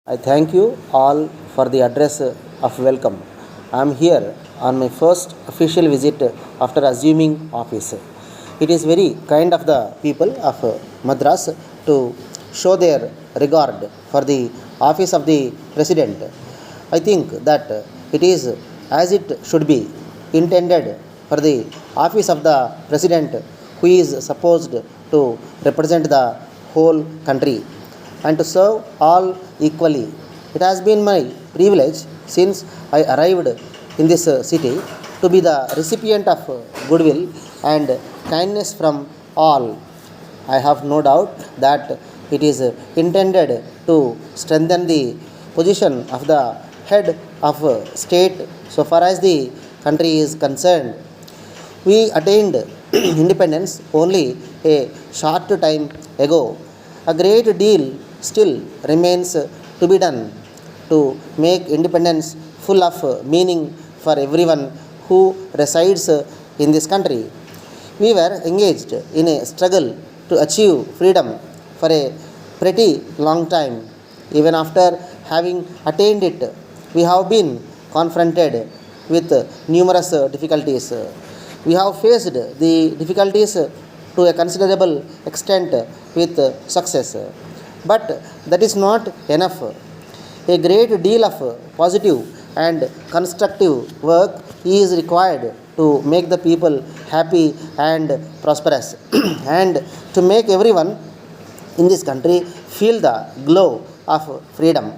I thank you all for the address of welcome. I am here on my first official visit after assuming office. It is very kind of the people of Madras to show their regard for the office of the president. I think that it is as it should be intended for the office of the president who is supposed to represent the whole country and to serve all equally. It has been my privilege since I arrived in this city to be the recipient of goodwill and kindness from all. I have no doubt that it is intended to strengthen the position of the head of state so far as the country is concerned. We attained independence only a short time ago. A great deal still remains to be done to make independence full of meaning for everyone who resides in this country. We were engaged in a struggle to achieve freedom for a pretty long time. Even after having attained it, we have been confronted with numerous difficulties. We have faced the difficulties to a considerable extent with success. But that is not enough. A great deal of positive and constructive work is required to make the people happy and prosperous and to make everyone in this country feel the glow of freedom.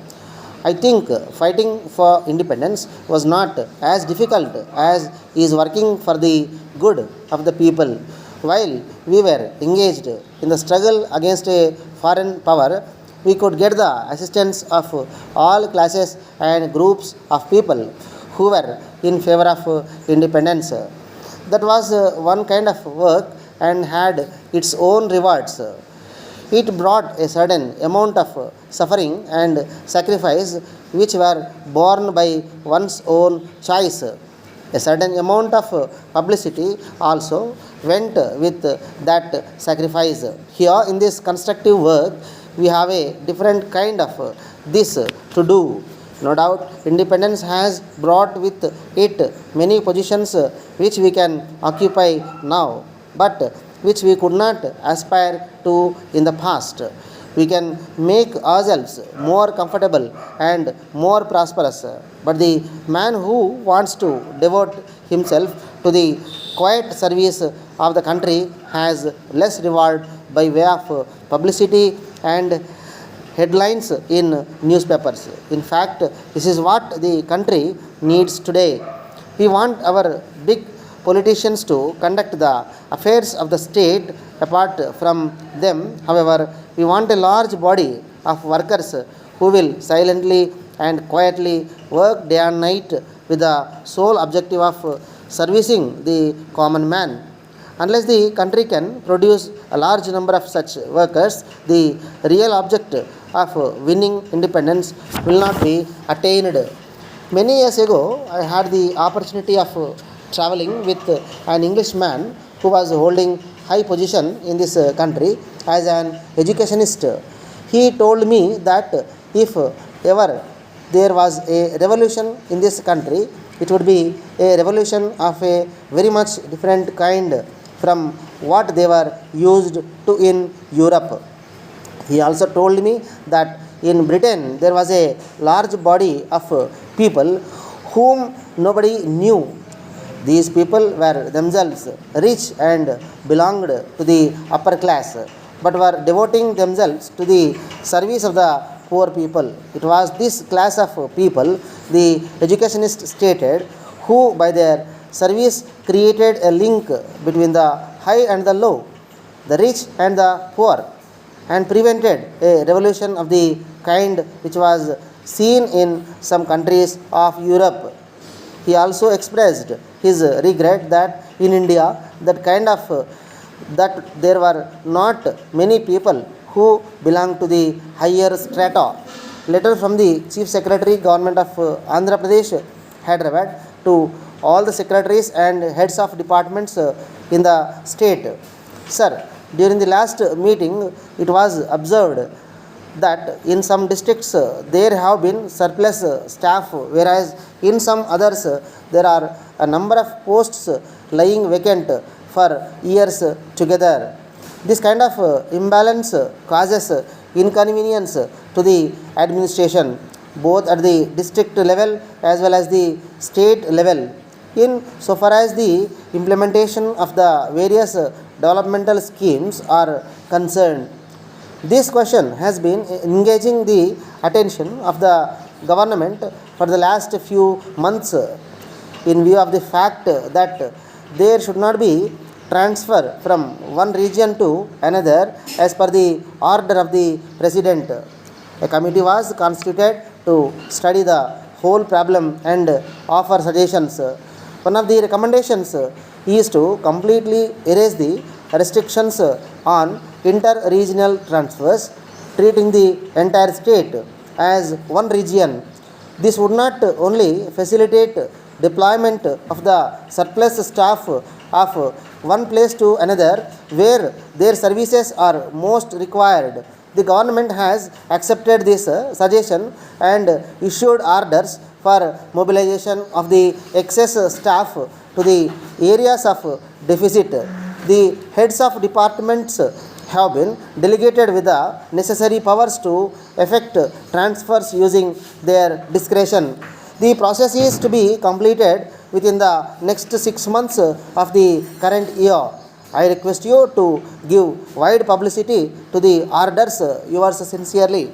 I think fighting for independence was not as difficult as is working for the good of the people. While we were engaged in the struggle against a foreign power, we could get the assistance of all classes and groups of people who were in favor of independence. That was one kind of work and had its own rewards. It brought a certain amount of suffering and sacrifice which were borne by one's own choice. A certain amount of publicity also went with that sacrifice. Here, in this constructive work, we have a different kind of this to do. No doubt, independence has brought with it many positions which we can occupy now, but which we could not aspire to in the past. We can make ourselves more comfortable and more prosperous. But the man who wants to devote himself to the quiet service of the country has less reward by way of publicity and headlines in newspapers. In fact, this is what the country needs today. We want our big politicians to conduct the affairs of the state. Apart from them, however, we want a large body of workers who will silently and quietly work day and night with the sole objective of servicing the common man. Unless the country can produce a large number of such workers, the real object of winning independence will not be attained. Many years ago, I had the opportunity of traveling with an Englishman who was holding high position in this country as an educationist. He told me that if ever there was a revolution in this country, it would be a revolution of a very much different kind from what they were used to in Europe. He also told me that in Britain there was a large body of people whom nobody knew. These people were themselves rich and belonged to the upper class, but were devoting themselves to the service of the poor people. It was this class of people, the educationist stated, who by their service created a link between the high and the low, the rich and the poor, and prevented a revolution of the kind which was seen in some countries of Europe. He also expressed his regret that in India that there were not many people who belong to the higher strata. Letter from the Chief Secretary Government of Andhra Pradesh, Hyderabad, to all the secretaries and heads of departments in the state. Sir, during the last meeting, it was observed that in some districts there have been surplus staff, whereas in some others there are a number of posts lying vacant for years together. This kind of imbalance causes inconvenience to the administration, both at the district level as well as the state level, in so far as the implementation of the various developmental schemes are concerned. This question has been engaging the attention of the government for the last few months in view of the fact that there should not be transfer from one region to another as per the order of the president. A committee was constituted to study the whole problem and offer suggestions. One of the recommendations is to completely erase the restrictions on inter-regional transfers, treating the entire state as one region. This would not only facilitate deployment of the surplus staff of one place to another where their services are most required. The government has accepted this suggestion and issued orders for mobilization of the excess staff to the areas of deficit. The heads of departments have been delegated with the necessary powers to effect transfers using their discretion. The process is to be completed within the next 6 months of the current year. I request you to give wide publicity to the orders. Yours sincerely.